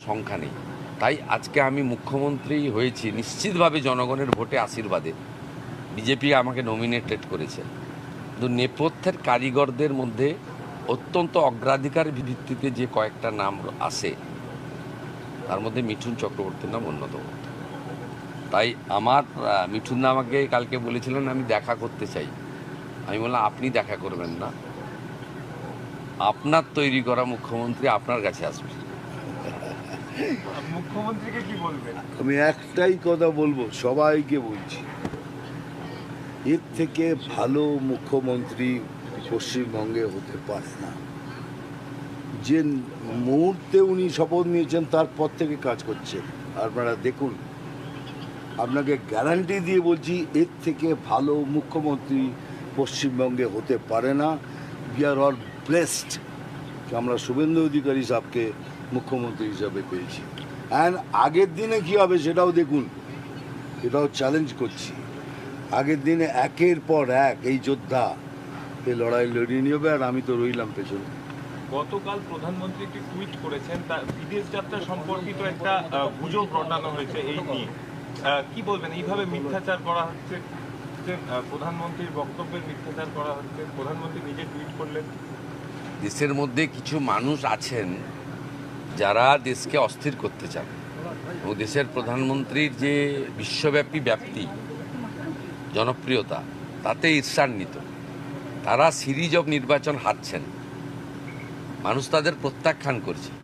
সংখ্যা নেই। তাই আজকে আমি মুখ্যমন্ত্রী হয়েছি নিশ্চিতভাবে জনগণের ভোটে আশীর্বাদে। বিজেপি আমাকে নমিনেটেড করেছে, কিন্তু নেপথ্যের কারিগরদের মধ্যে অত্যন্ত অগ্রাধিকার ভিত্তিতে যে কয়েকটা নাম আসে তার মধ্যে মিঠুন চক্রবর্তীর নাম অন্যতম। তাই আমার মিঠুন আমাকে কালকে বলেছিলেন আমি দেখা করতে চাই। আমি বললাম আপনি দেখা করবেন না, আপনার তৈরি করা মুখ্যমন্ত্রী আপনার কাছে আসবে। মুখ্যমন্ত্রীকে কি বলবেন? আমি একটাই কথা বলবো, সবাইকে বলছি, এর থেকে ভালো মুখ্যমন্ত্রী পশ্চিমবঙ্গে হতে পারে না। যে মুহূর্তে উনি শপথ নিয়েছেন তারপর থেকে কাজ করছেন, আপনারা দেখুন। আপনাকে গ্যারান্টি দিয়ে বলছি, এর থেকে ভালো মুখ্যমন্ত্রী পশ্চিমবঙ্গে হতে পারে না। উই আর অল ব্লেসড আমরা শুভেন্দু অধিকারী সাহেবকে মুখ্যমন্ত্রী হিসাবে পেয়েছি। অ্যান্ড আগের দিনে কী হবে সেটাও দেখুন, এটাও চ্যালেঞ্জ করছি। আগের দিনে একের পর এক এই যোদ্ধা এই লড়াই লড়িয়ে নিয়ে হবে, আর আমি তো রইলাম পেছনে। গতকাল প্রধানমন্ত্রী একটি টুইট করেছেন, তার বিদেশ যাত্রা সম্পর্কিত একটা গুজব রটানো হয়েছে। এই নিয়ে কি বলবেন? এইভাবে মিথ্যাচার করা হচ্ছে, প্রধানমন্ত্রীর বক্তব্যের মিথ্যাচার করা হচ্ছে। প্রধানমন্ত্রী নিজে টুইট করলেন। দেশের মধ্যে কিছু মানুষ আছেন যারা দেশকে অস্থির করতে চান, এবং দেশের প্রধানমন্ত্রীর যে বিশ্বব্যাপী ব্যাপ্তি, জনপ্রিয়তা, তাতে ঈর্ষান্বিত। তারা সিরিজ অফ নির্বাচন হারছেন, মানুষ তাদের প্রত্যাখ্যান করছে।